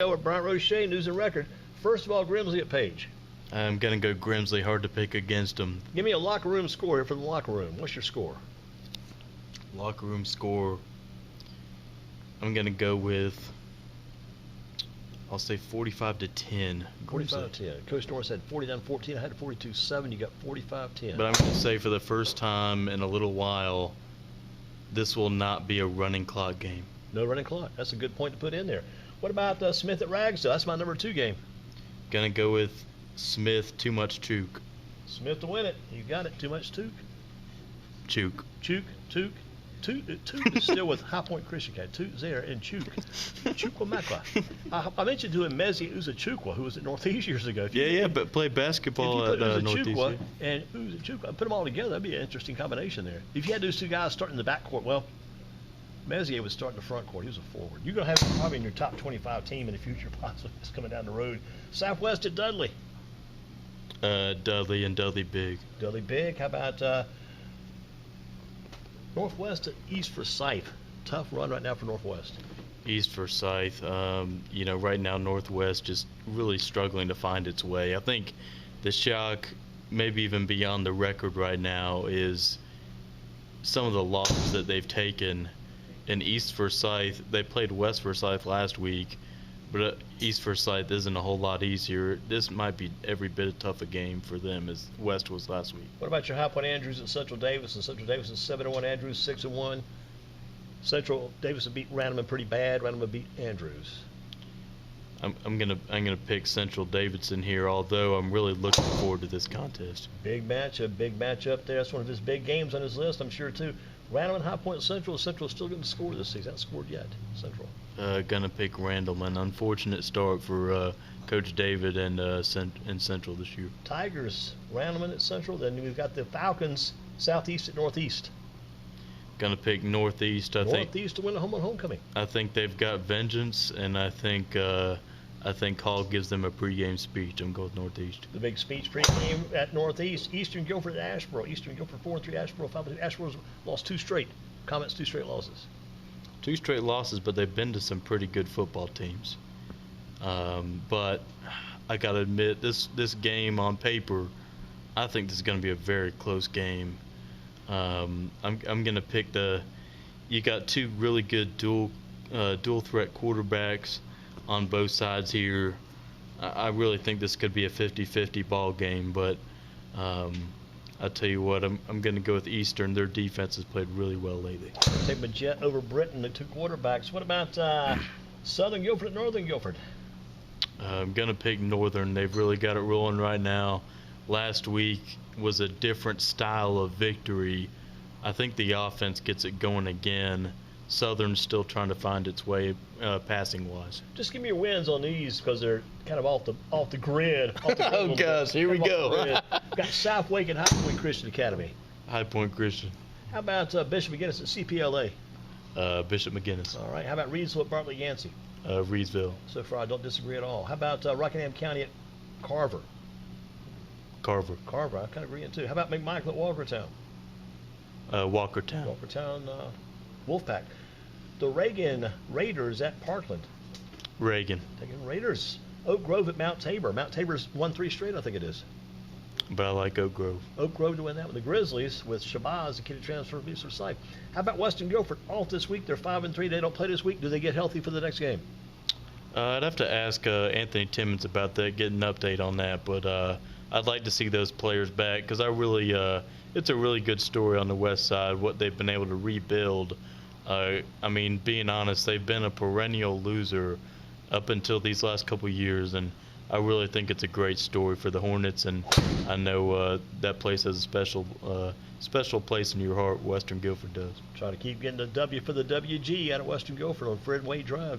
With Bryant Roche, News and Record. First of all, Grimsley at Page. I'm going to go Grimsley. Hard to pick against them. Give me a locker room score here for the locker room. What's your score? Locker room score. I'm going to go with, I'll say 45-10. 45-10. Coach Norris had 49-14. I had 42-7. You got 45-10. But I'm going to say for the first time in a little while, this will not be a running clock game. No running clock. That's a good point to put in there. What about Smith at Ragsdale? That's my number 2 game. Gonna go with Smith. Too much chook. Smith to win it. You got it. Too much took. Chook. Chook. Took. Took is still with High Point Christian. Took there and Chook. Chukwamakwa. I mentioned to him Mezi Uzachukwa, who was at Northeast years ago. Yeah, but played basketball at Northeast. And Uzachukwa, put them all together, that'd be an interesting combination there. If you had those two guys starting in the backcourt, well, Messier was starting the front court. He was a forward. You're going to have him probably in your top 25 team in the future, possibly. It's coming down the road. Southwest at Dudley. Dudley and Dudley Big. Dudley Big. How about Northwest at East Forsyth? Tough run right now for Northwest. East Forsyth. Right now Northwest just really struggling to find its way. I think the shock, maybe even beyond the record right now, is some of the losses that they've taken. In East Forsyth, they played West Forsyth last week, but East Forsyth isn't a whole lot easier. This might be every bit as tough a game for them as West was last week. What about your High Point Andrews at Central Davis? And Central Davis is 7-1, Andrews 6-1. Central Davis beat Randleman pretty bad. Randleman beat Andrews. I'm gonna pick Central Davidson here, although I'm really looking forward to this contest. Big matchup there. That's one of his big games on his list, I'm sure too. Randleman, High Point, Central. Central still getting score this season. Hasn't scored yet. Central. Gonna pick Randleman. Unfortunate start for Coach David and Central this year. Tigers, Randleman at Central. Then we've got the Falcons, Southeast at Northeast. Gonna pick Northeast. Northeast to win the homecoming. I think they've got vengeance, and I think Hall gives them a pregame speech. I'm going with Northeast. The big speech pregame at Northeast. Eastern Guilford at Asheboro. Eastern Guilford 4-3. Asheboro 5-2. Asheboro's lost 2 straight. Comments 2 straight losses. 2 straight losses, but they've been to some pretty good football teams. But I gotta admit, this game on paper, I think this is gonna be a very close game. I'm gonna pick you got 2 really good dual threat quarterbacks on both sides here. I really think this could be a 50-50 ball game, but I'll tell you what, I'm going to go with Eastern. Their defense has played really well lately. Take Majet over Britain, the 2 quarterbacks. What about Southern Guilford at Northern Guilford? I'm going to pick Northern. They've really got it rolling right now. Last week was a different style of victory. I think the offense gets it going again. Southern's still trying to find its way passing wise. Just give me your wins on these because they're kind of off the grid. Oh gosh, here we go. Got South Wake and High Point Christian Academy. High Point Christian. How about Bishop McGinnis at CPLA? Bishop McGinnis. All right. How about Reedsville at Bartlett Yancey? Reedsville. So far, I don't disagree at all. How about Rockingham County at Carver? Carver. I kind of agree too. How about McMichael at Walkertown? Walkertown. Wolfpack. The Reagan Raiders at Parkland. Reagan. Taking Raiders. Oak Grove at Mount Tabor. Mount Tabor's won 3 straight, I think it is. But I like Oak Grove. Oak Grove to win that with the Grizzlies with Shabazz, the kid who transferred from East Forsyth. How about Western Guilford? Off this week. They're 5-3. They don't play this week. Do they get healthy for the next game? I'd have to ask Anthony Timmons about that, get an update on that. But I'd like to see those players back because it's a really good story on the west side, what they've been able to rebuild. Being honest, they've been a perennial loser up until these last couple of years, and I really think it's a great story for the Hornets, and I know that place has a special place in your heart. Western Guilford does. Try to keep getting the W for the WG out of Western Guilford on Fred Wade Drive.